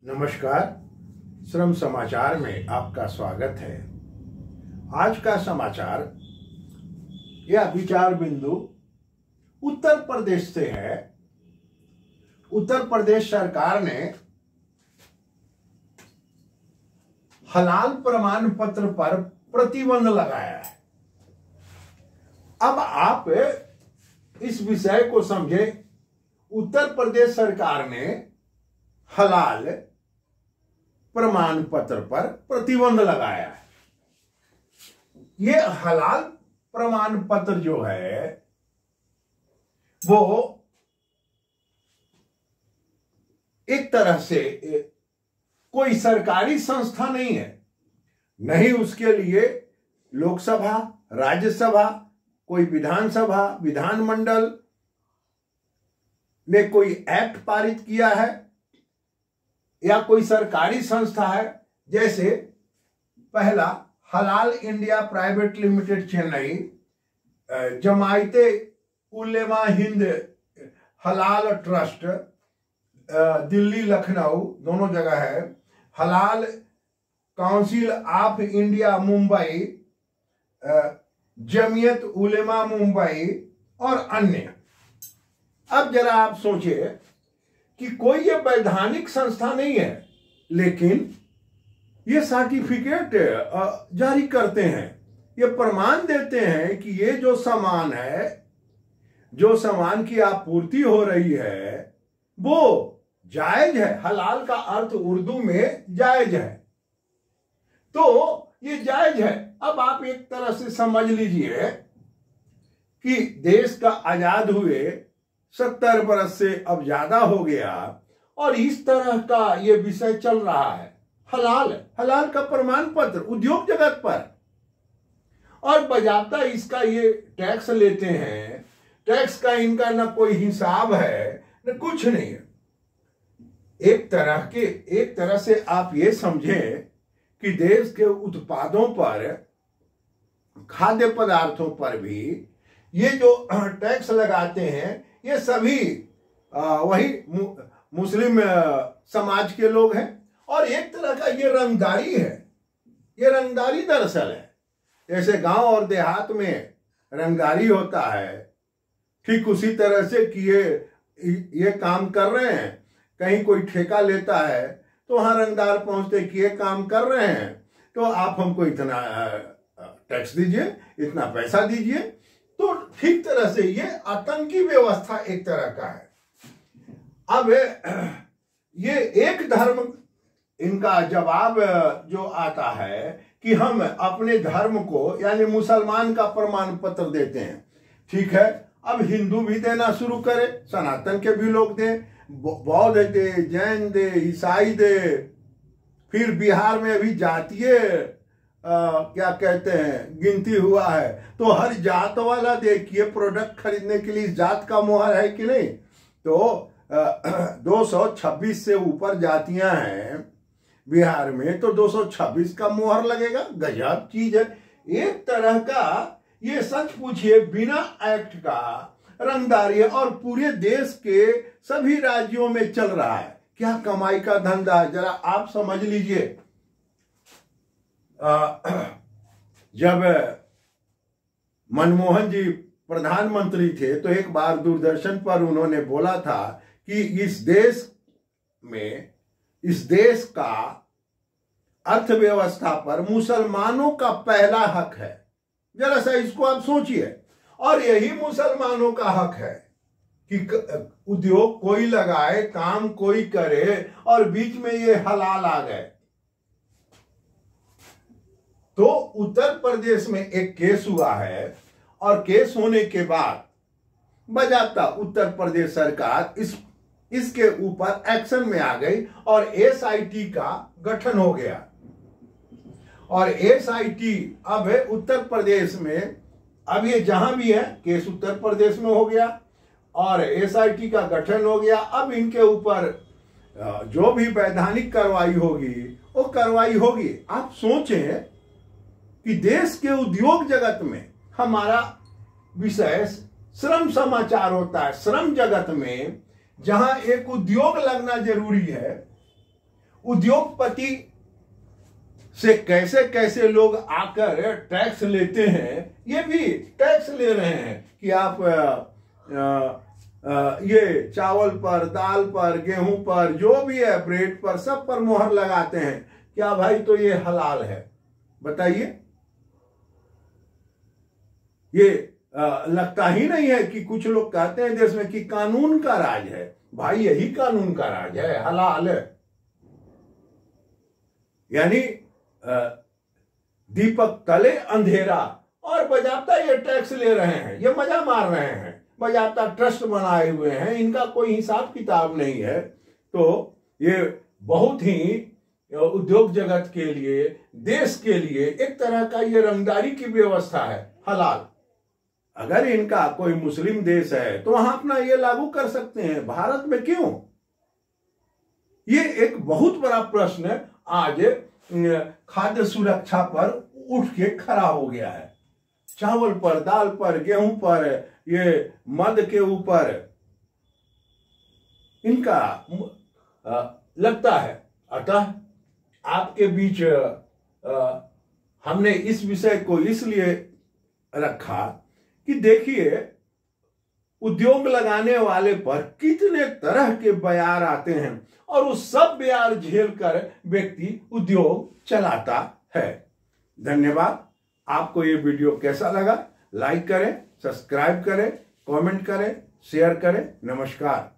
नमस्कार। श्रम समाचार में आपका स्वागत है। आज का समाचार या विचार बिंदु उत्तर प्रदेश से है। उत्तर प्रदेश सरकार ने हलाल प्रमाण पत्र पर प्रतिबंध लगाया है। अब आप इस विषय को समझें। उत्तर प्रदेश सरकार ने हलाल प्रमाण पत्र पर प्रतिबंध लगाया है। ये हलाल प्रमाण पत्र जो है वो एक तरह से कोई सरकारी संस्था नहीं है, नहीं उसके लिए लोकसभा, राज्यसभा, कोई विधानसभा, विधानमंडल ने कोई एक्ट पारित किया है या कोई सरकारी संस्था है। जैसे पहला Halal India Private Limited Chennai, Jamiate Ulema Hind Halal Trust Delhi Lucknow दोनों जगह है, Halal Council of India Mumbai, Jamiat Ulema Mumbai और अन्य। अब जरा आप सोचिए कि कोई ये वैधानिक संस्था नहीं है, लेकिन ये सर्टिफिकेट जारी करते हैं, ये प्रमाण देते हैं कि ये जो सामान है, जो सामान की आपूर्ति हो रही है वो जायज है। हलाल का अर्थ उर्दू में जायज है, तो ये जायज है। अब आप एक तरह से समझ लीजिए कि देश का आजाद हुए 70 बरस से अब ज्यादा हो गया और इस तरह का ये विषय चल रहा है। हलाल का प्रमाण पत्र उद्योग जगत पर, और बजाता इसका ये टैक्स लेते हैं। टैक्स का इनका ना कोई हिसाब है न कुछ नहीं है। एक तरह से आप ये समझें कि देश के उत्पादों पर, खाद्य पदार्थों पर भी ये जो टैक्स लगाते हैं ये सभी वही मुस्लिम समाज के लोग हैं। और एक तरह का ये रंगदारी है। ये रंगदारी दरअसल है, जैसे गांव और देहात में रंगदारी होता है, ठीक उसी तरह से कि ये काम कर रहे हैं। कहीं कोई ठेका लेता है तो वहां रंगदार पहुंचते कि ये काम कर रहे हैं तो आप हमको इतना टैक्स दीजिए, इतना पैसा दीजिए। तो ठीक तरह से ये आतंकी व्यवस्था एक तरह का है। अब ये एक धर्म, इनका जवाब जो आता है कि हम अपने धर्म को यानी मुसलमान का प्रमाण पत्र देते हैं। ठीक है, अब हिंदू भी देना शुरू करे, सनातन के भी लोग दें, बौद्ध दे, जैन दे, ईसाई दे। फिर बिहार में अभी जातीय क्या कहते हैं गिनती हुआ है, तो हर जात वाला देखिए प्रोडक्ट खरीदने के लिए जात का मोहर है कि नहीं। तो 226 से ऊपर जातियां हैं बिहार में, तो 226 का मोहर लगेगा। गजब चीज है। एक तरह का ये सच पूछिए बिना एक्ट का रंगदारी, और पूरे देश के सभी राज्यों में चल रहा है। क्या कमाई का धंधा है, जरा आप समझ लीजिए। जब मनमोहन जी प्रधानमंत्री थे तो एक बार दूरदर्शन पर उन्होंने बोला था कि इस देश का अर्थव्यवस्था पर मुसलमानों का पहला हक है। जरा सा इसको आप सोचिए। और यही मुसलमानों का हक है कि उद्योग कोई लगाए, काम कोई करे, और बीच में ये हलाल आ गए। तो उत्तर प्रदेश में एक केस हुआ है, और केस होने के बाद बजाता उत्तर प्रदेश सरकार इसके ऊपर एक्शन में आ गई और एसआईटी का गठन हो गया। और एसआईटी अब उत्तर प्रदेश में, अब ये जहां भी है केस उत्तर प्रदेश में हो गया और एसआईटी का गठन हो गया। अब इनके ऊपर जो भी वैधानिक कार्रवाई होगी वो कार्रवाई होगी। आप सोचें कि देश के उद्योग जगत में, हमारा विषय श्रम समाचार होता है, श्रम जगत में जहां एक उद्योग लगना जरूरी है, उद्योगपति से कैसे कैसे लोग आकर टैक्स लेते हैं, ये भी टैक्स ले रहे हैं कि आप ये चावल पर, दाल पर, गेहूं पर, जो भी है, ब्रेड पर, सब पर मोहर लगाते हैं। क्या भाई तो ये हलाल है? बताइए। ये लगता ही नहीं है कि कुछ लोग कहते हैं देश में कि कानून का राज है। भाई यही कानून का राज है, हलाल है। यानी दीपक तले अंधेरा, और बजाता ये टैक्स ले रहे हैं, ये मजा मार रहे हैं, बजाता ट्रस्ट बनाए हुए हैं, इनका कोई हिसाब किताब नहीं है। तो ये बहुत ही उद्योग जगत के लिए, देश के लिए एक तरह का ये रंगदारी की व्यवस्था है, हलाल। अगर इनका कोई मुस्लिम देश है तो वहां अपना ये लागू कर सकते हैं, भारत में क्यों? ये एक बहुत बड़ा प्रश्न आज खाद्य सुरक्षा पर उठ के खड़ा हो गया है। चावल पर, दाल पर, गेहूं पर, ये मद के ऊपर इनका लगता है। अतः आपके बीच हमने इस विषय को इसलिए रखा कि देखिए उद्योग लगाने वाले पर कितने तरह के बयार आते हैं, और उस सब बयार झेलकर व्यक्ति उद्योग चलाता है। धन्यवाद। आपको ये वीडियो कैसा लगा? लाइक करें, सब्सक्राइब करें, कमेंट करें, शेयर करें। नमस्कार।